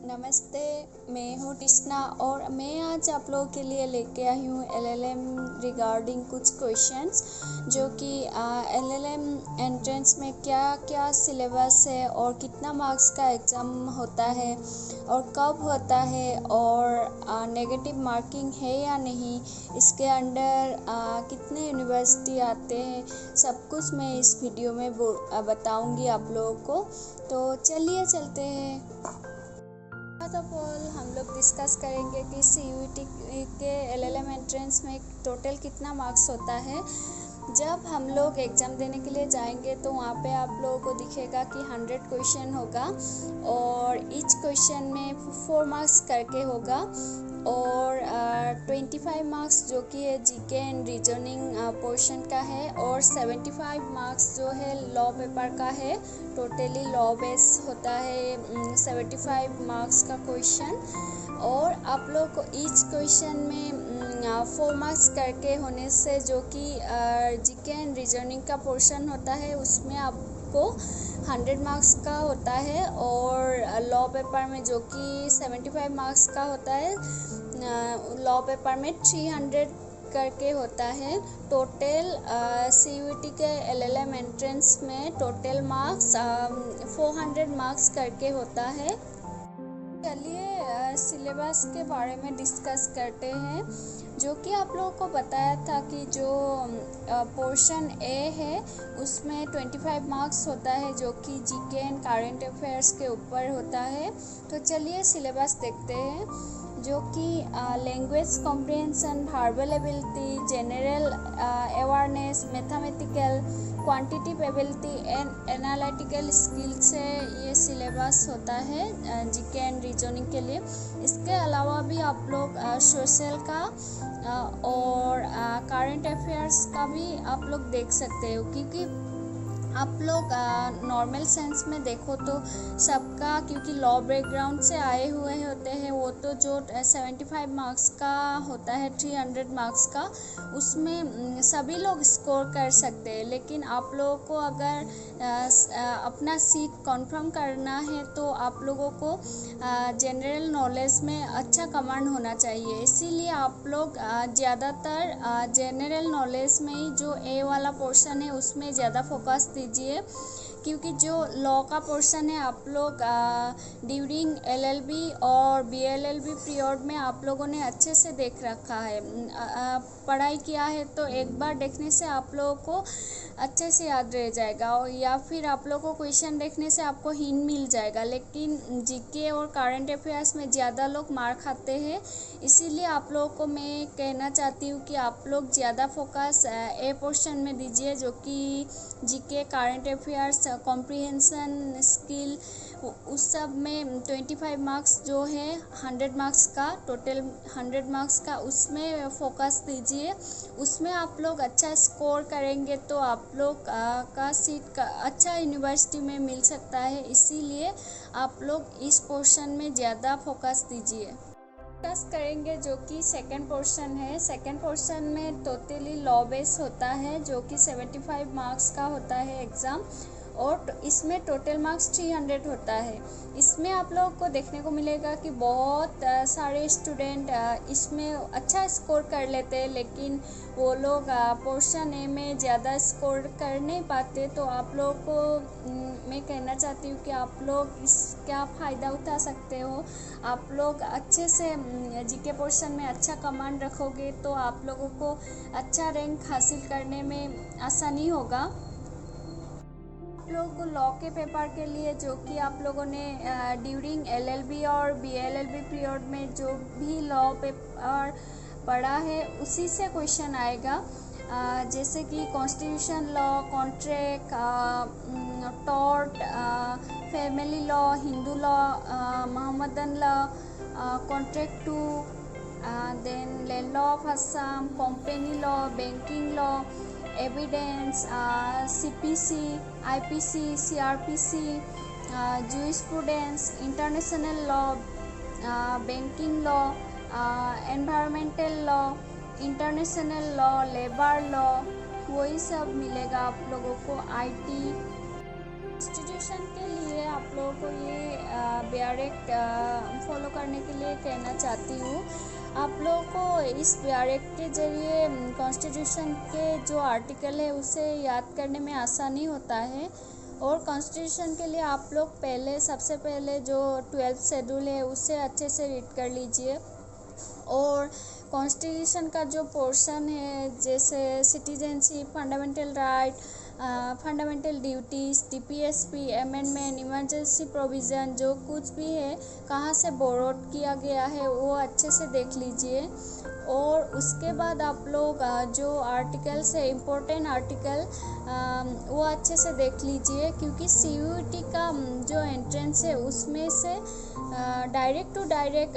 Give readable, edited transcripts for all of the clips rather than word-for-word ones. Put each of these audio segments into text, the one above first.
नमस्ते, मैं हूँ कृष्णा और मैं आज आप लोगों के लिए लेके आई हूँ एलएलएम रिगार्डिंग कुछ क्वेश्चंस जो कि एलएलएम एंट्रेंस में क्या क्या सिलेबस है और कितना मार्क्स का एग्ज़ाम होता है और कब होता है और नेगेटिव मार्किंग है या नहीं, इसके अंडर कितने यूनिवर्सिटी आते हैं, सब कुछ मैं इस वीडियो में बताऊँगी आप लोगों को। तो चलिए चलते हैं। फर्स्ट ऑफ ऑल हम लोग डिस्कस करेंगे कि सीयूईटी के एलएलएम एंट्रेंस में टोटल कितना मार्क्स होता है। जब हम लोग एग्ज़ाम देने के लिए जाएंगे तो वहाँ पे आप लोगों को दिखेगा कि 100 क्वेश्चन होगा और ईच क्वेश्चन में 4 मार्क्स करके होगा और 25 मार्क्स जो कि है जीके एंड रीजनिंग पोर्शन का है और 75 मार्क्स जो है लॉ पेपर का है। टोटली लॉ बेस होता है 75 मार्क्स का क्वेश्चन और आप लोग को ईच क्वेश्चन में 4 मार्क्स करके होने से जो कि जीके एंड रीजनिंग का पोर्शन होता है उसमें आपको 100 मार्क्स का होता है और लॉ पेपर में जो कि 75 मार्क्स का होता है, लॉ पेपर में 300 करके होता है। टोटल सीयूईटी के एलएलएम एंट्रेंस में टोटल मार्क्स 400 मार्क्स करके होता है। चलिए सिलेबस के बारे में डिस्कस करते हैं। जो कि आप लोगों को बताया था कि जो पोर्शन ए है उसमें 25 मार्क्स होता है जो कि जीके एंड करंट अफेयर्स के ऊपर होता है। तो चलिए सिलेबस देखते हैं। जो कि language comprehension, verbal ability, general awareness, mathematical, quantitative ability and analytical skill से ये सिलेबस होता है जीके एंड रीजनिंग के लिए। इसके अलावा भी आप लोग सोशल का और करंट अफेयर्स का भी आप लोग देख सकते हो, क्योंकि आप लोग नॉर्मल सेंस में देखो तो सबका, क्योंकि लॉ बैकग्राउंड से आए हुए होते हैं, वो तो जो 75 मार्क्स का होता है 300 मार्क्स का, उसमें सभी लोग स्कोर कर सकते हैं। लेकिन आप लोगों को अगर अपना सीट कंफर्म करना है तो आप लोगों को जनरल नॉलेज में अच्छा कमांड होना चाहिए। इसीलिए आप लोग ज़्यादातर जनरल नॉलेज में ही जो ए वाला पोर्शन है उसमें ज़्यादा फोकस दीजिए, क्योंकि जो लॉ का पोर्शन है आप लोग ड्यूरिंग एलएलबी और बीएलएलबी पीरियड में आप लोगों ने अच्छे से देख रखा है, पढ़ाई किया है, तो एक बार देखने से आप लोगों को अच्छे से याद रह जाएगा और या फिर आप लोगों को क्वेश्चन देखने से आपको हिंट मिल जाएगा। लेकिन जीके और करंट अफेयर्स में ज़्यादा लोग मार खाते हैं, इसीलिए आप लोगों को मैं कहना चाहती हूँ कि आप लोग ज़्यादा फोकस ए पोर्शन में दीजिए, जो कि GK, current affairs, comprehension skill, उस सब में 25 मार्क्स जो है 100 मार्क्स का, टोटल 100 मार्क्स का, उसमें फोकस दीजिए। उसमें आप लोग अच्छा स्कोर करेंगे तो आप लोग का सीट का अच्छा यूनिवर्सिटी में मिल सकता है। इसीलिए आप लोग इस पोर्शन में ज़्यादा फोकस दीजिए। डिस्कस करेंगे जो कि सेकंड पोर्शन है। सेकंड पोर्शन में टोटली लॉ बेस होता है जो कि 75 मार्क्स का होता है एग्ज़ाम और इसमें टोटल मार्क्स 300 होता है। इसमें आप लोगों को देखने को मिलेगा कि बहुत सारे स्टूडेंट इसमें अच्छा स्कोर कर लेते हैं, लेकिन वो लोग पोर्शन ए में ज़्यादा स्कोर कर नहीं पाते। तो आप लोगों को मैं कहना चाहती हूँ कि आप लोग इसका फ़ायदा उठा सकते हो। आप लोग अच्छे से जीके पोर्शन में अच्छा कमांड रखोगे तो आप लोगों को अच्छा रैंक हासिल करने में आसानी होगा। आप लोगों को लॉ के पेपर के लिए जो कि आप लोगों ने ड्यूरिंग एलएलबी और बीएलएलबी पीरियड में जो भी लॉ पेपर पढ़ा है उसी से क्वेश्चन आएगा, जैसे कि constitution law, contract, tort, family law, Hindu law, Mohammedan law, contract two, then land law of Assam, company law, banking law, evidence, CPC, IPC, CrPC, jurisprudence, international law, banking law, environmental law, international law, labour law, वही सब मिलेगा आप लोगों को। IT, constitution के लिए आप लोगों को ये BR एक्ट फॉलो करने के लिए कहना चाहती हूँ। आप लोगों को इस BR एक्ट के ज़रिए कॉन्स्टिट्यूशन के जो आर्टिकल है उसे याद करने में आसानी होता है। और कॉन्स्टिट्यूशन के लिए आप लोग सबसे पहले जो 12th शेड्यूल है उसे अच्छे से रीड कर लीजिए। और कॉन्स्टिट्यूशन का जो पोर्शन है जैसे citizenship, fundamental right, fundamental duties, DPSP, amendment, emergency provision, जो कुछ भी है कहाँ से बोरोड किया गया है वो अच्छे से देख लीजिए। और उसके बाद आप लोग जो आर्टिकल्स है इम्पोर्टेंट आर्टिकल वो अच्छे से देख लीजिए, क्योंकि CUET का जो एंट्रेंस है उसमें से डायरेक्ट टू डायरेक्ट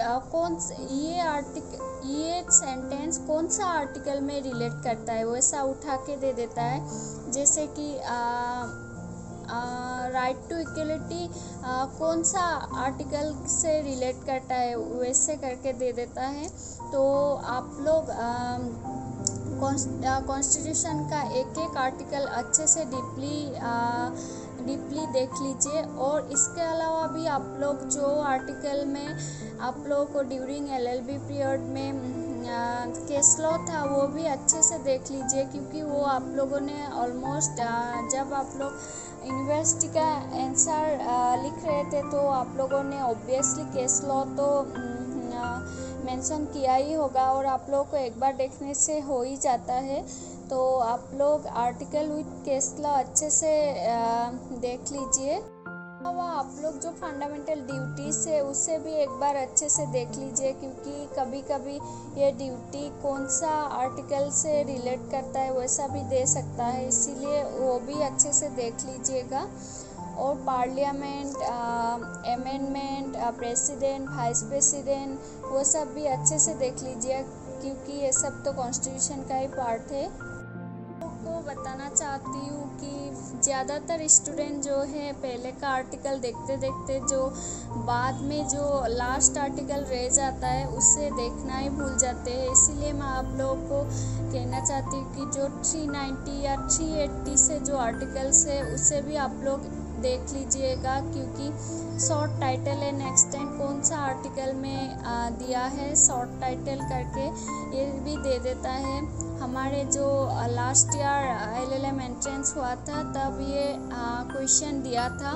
ये सेंटेंस कौन सा आर्टिकल में रिलेट करता है वैसा उठा के दे देता है। जैसे कि राइट टू इक्वलिटी कौन सा आर्टिकल से रिलेट करता है वैसे करके दे देता है। तो आप लोग कॉन्स्टिट्यूशन का एक एक आर्टिकल अच्छे से डीपली देख लीजिए। और इसके अलावा भी आप लोग जो आर्टिकल में आप लोगों को ड्यूरिंग LLB पीरियड में केस लॉ था वो भी अच्छे से देख लीजिए, क्योंकि वो आप लोगों ने ऑलमोस्ट जब आप लोग यूनिवर्सिटी का आंसर लिख रहे थे तो आप लोगों ने ऑब्वियसली केस लॉ तो मेंशन किया ही होगा और आप लोगों को एक बार देखने से हो ही जाता है। तो आप लोग आर्टिकल विथ केस लॉ अच्छे से देख लीजिए। आप लोग जो फंडामेंटल ड्यूटीज़ है उसे भी एक बार अच्छे से देख लीजिए, क्योंकि कभी कभी ये ड्यूटी कौन सा आर्टिकल से रिलेट करता है वैसा भी दे सकता है, इसीलिए वो भी अच्छे से देख लीजिएगा। और parliament, amendment, president, vice president वो सब भी अच्छे से देख लीजिए, क्योंकि ये सब तो कॉन्स्टिट्यूशन का ही पार्ट है। को बताना चाहती हूँ कि ज़्यादातर स्टूडेंट जो है पहले का आर्टिकल देखते देखते जो बाद में जो लास्ट आर्टिकल रह जाता है उससे देखना ही भूल जाते हैं। इसीलिए मैं आप लोगों को कहना चाहती हूँ कि जो 390 या 380 से जो आर्टिकल्स है उसे भी आप लोग देख लीजिएगा, क्योंकि शॉर्ट टाइटल एंड एक्सटेंड कौन सा आर्टिकल में दिया है शॉर्ट टाइटल करके ये भी दे देता है। हमारे जो लास्ट ईयर LLM एंट्रेंस हुआ था तब ये क्वेश्चन दिया था।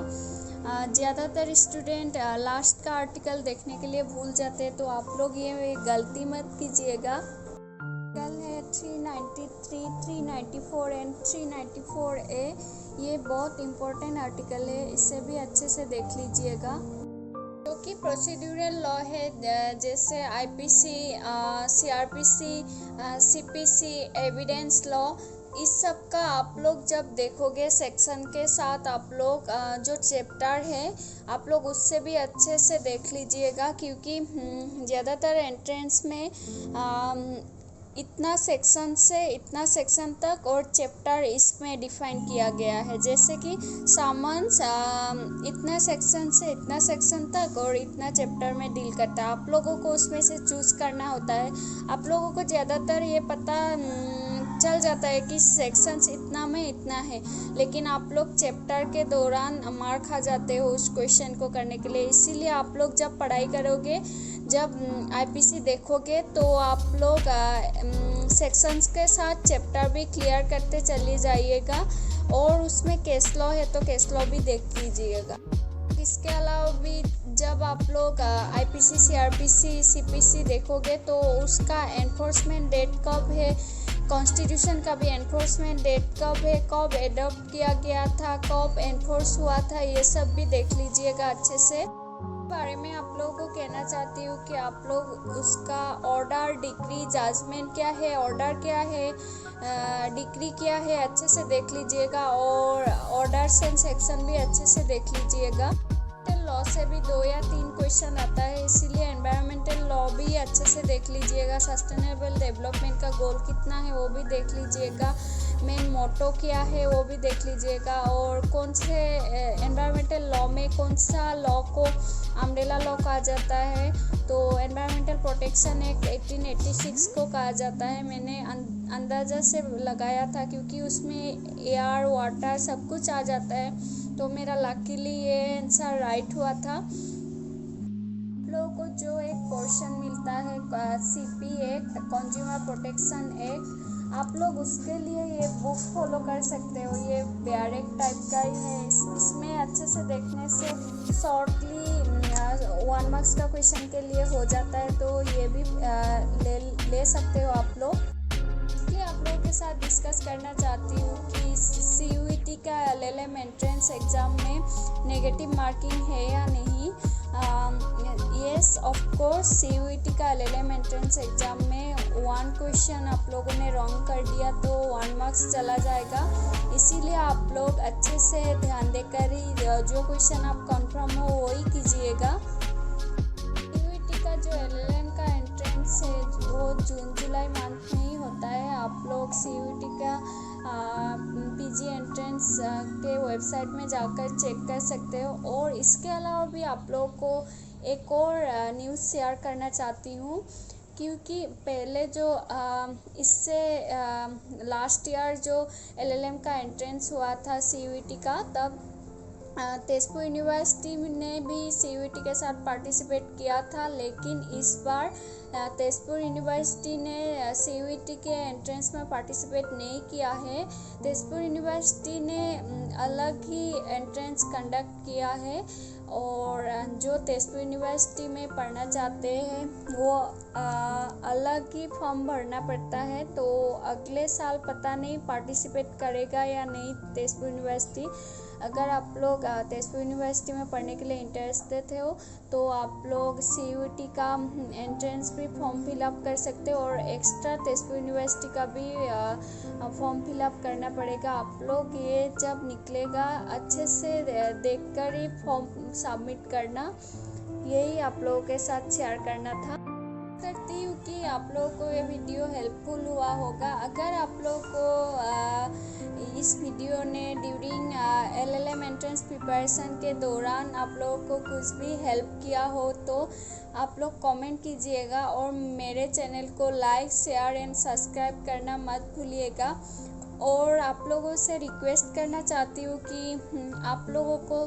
ज़्यादातर स्टूडेंट लास्ट का आर्टिकल देखने के लिए भूल जाते हैं, तो आप लोग ये गलती मत कीजिएगा। आर्टिकल है 393, 394 एंड 394A, ये बहुत इम्पोर्टेंट आर्टिकल है, इसे भी अच्छे से देख लीजिएगा। जो कि प्रोसीड्यूरल लॉ है जैसे IPC, CRPC, CPC, evidence law, इस सब का आप लोग जब देखोगे सेक्शन के साथ आप लोग जो चैप्टर है आप लोग उससे भी अच्छे से देख लीजिएगा, क्योंकि ज़्यादातर एंट्रेंस में इतना सेक्शन से इतना सेक्शन तक और चैप्टर इसमें डिफाइन किया गया है। जैसे कि सामन्स इतना सेक्शन से इतना सेक्शन तक और इतना चैप्टर में डील करता है, आप लोगों को उसमें से चूज़ करना होता है। आप लोगों को ज़्यादातर ये पता चल जाता है कि सेक्शंस इतना में इतना है, लेकिन आप लोग चैप्टर के दौरान मार खा जाते हो उस क्वेश्चन को करने के लिए। इसीलिए आप लोग जब पढ़ाई करोगे, जब IPC देखोगे तो आप लोग सेक्शंस के साथ चैप्टर भी क्लियर करते चले जाइएगा। और उसमें केस लॉ है तो केस लॉ भी देख लीजिएगा। इसके अलावा भी जब आप लोग IPC, CRPC, CPC देखोगे तो उसका एनफोर्समेंट डेट कब है, कॉन्स्टिट्यूशन का भी एनफोर्समेंट डेट कब है, कब एडॉप्ट किया गया था, कब एनफोर्स हुआ था, ये सब भी देख लीजिएगा अच्छे से। बारे में आप लोगों को कहना चाहती हूँ कि आप लोग उसका ऑर्डर, डिक्री, जजमेंट क्या है, ऑर्डर क्या है, डिक्री क्या है, अच्छे से देख लीजिएगा। और ऑर्डर्स एंड सेक्शन भी अच्छे से देख लीजिएगा। लॉ से भी 2 या 3 क्वेश्चन आता है, इसीलिए एनवायरमेंटल लॉ भी अच्छे से देख लीजिएगा। सस्टेनेबल डेवलपमेंट का गोल कितना है वो भी देख लीजिएगा। मेन मोटो क्या है वो भी देख लीजिएगा। और कौन से एनवायरमेंटल लॉ में कौन सा लॉ को अम्ब्रेला लॉ कहा जाता है, तो एनवायरमेंटल प्रोटेक्शन एक्ट 1886 को कहा जाता है। मैंने अंदाज़ा से लगाया था क्योंकि उसमें एयर, वाटर सब कुछ आ जाता है, तो मेरा लकीली ये आंसर राइट हुआ था। लोगों को जो एक पोर्शन मिलता है CP act, consumer protection act, आप लोग उसके लिए ये बुक फॉलो कर सकते हो। ये बैरिक टाइप का ही है। इसमें अच्छे से देखने से शॉर्टली 1 मार्क्स का क्वेश्चन के लिए हो जाता है, तो ये भी ले सकते हो आप लोग। इसलिए आप लोगों के साथ डिस्कस करना चाहती हूँ कि CUET का LLM एंट्रेंस एग्ज़ाम में नेगेटिव मार्किंग है या नहीं। येस ऑफ कोर्स, CUET का LLM एंट्रेंस एग्ज़ाम में 1 क्वेश्चन आप लोगों ने रॉन्ग कर दिया तो 1 मार्क्स चला जाएगा। इसीलिए आप लोग अच्छे से ध्यान देकर ही जो क्वेश्चन आप कंफर्म हो वही कीजिएगा। CUET का जो LLM का एंट्रेंस है वो जून-जुलाई मंथ में ही होता है। आप लोग CUET का PG एंट्रेंस के वेबसाइट में जाकर चेक कर सकते हो। और इसके अलावा भी आप लोगों को एक और न्यूज़ शेयर करना चाहती हूँ, क्योंकि पहले जो इससे लास्ट ईयर जो LLM का एंट्रेंस हुआ था CUET का, तब तेजपुर यूनिवर्सिटी ने भी CUET के साथ पार्टिसिपेट किया था। लेकिन इस बार तेजपुर यूनिवर्सिटी ने CUET के एंट्रेंस में पार्टिसिपेट नहीं किया है। तेजपुर यूनिवर्सिटी ने अलग ही एंट्रेंस कंडक्ट किया है, और जो तेजपुर यूनिवर्सिटी में पढ़ना चाहते हैं वो अलग ही फॉर्म भरना पड़ता है। तो अगले साल पता नहीं पार्टिसिपेट करेगा या नहीं तेजपुर यूनिवर्सिटी। अगर आप लोग तेजपुर यूनिवर्सिटी में पढ़ने के लिए इंटरेस्टेड हो तो आप लोग CUET का एंट्रेंस भी फॉर्म फिलअप कर सकते हो, और एक्स्ट्रा तेजपुर यूनिवर्सिटी का भी फॉर्म फिलअप करना पड़ेगा। आप लोग ये जब निकलेगा अच्छे से देखकर ही फॉर्म सबमिट करना। यही आप लोगों के साथ शेयर करना था। करती हूँ कि आप लोगों को ये वीडियो हेल्पफुल हुआ होगा। अगर आप लोगों को इस वीडियो ने ड्यूरिंग LLM एंट्रेंस प्रिपरेशन के दौरान आप लोगों को कुछ भी हेल्प किया हो तो आप लोग कमेंट कीजिएगा, और मेरे चैनल को लाइक, शेयर एंड सब्सक्राइब करना मत भूलिएगा। और आप लोगों से रिक्वेस्ट करना चाहती हूँ कि आप लोगों को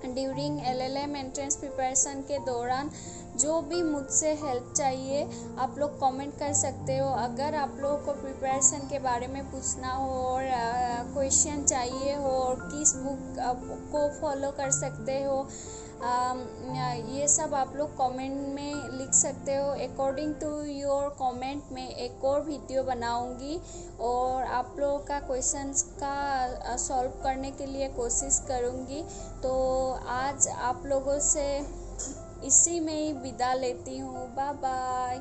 ड्यूरिंग LLM एंट्रेंस प्रिपरेशन के दौरान जो भी मुझसे हेल्प चाहिए आप लोग कमेंट कर सकते हो। अगर आप लोगों को प्रिपरेशन के बारे में पूछना हो और क्वेश्चन चाहिए हो और किस बुक को फॉलो कर सकते हो, ये सब आप लोग कमेंट में लिख सकते हो। अकॉर्डिंग टू योर कमेंट में एक और वीडियो बनाऊंगी और आप लोगों का क्वेश्चंस का सॉल्व करने के लिए कोशिश करूंगी। तो आज आप लोगों से इसी में ही विदा लेती हूँ। Bye bye.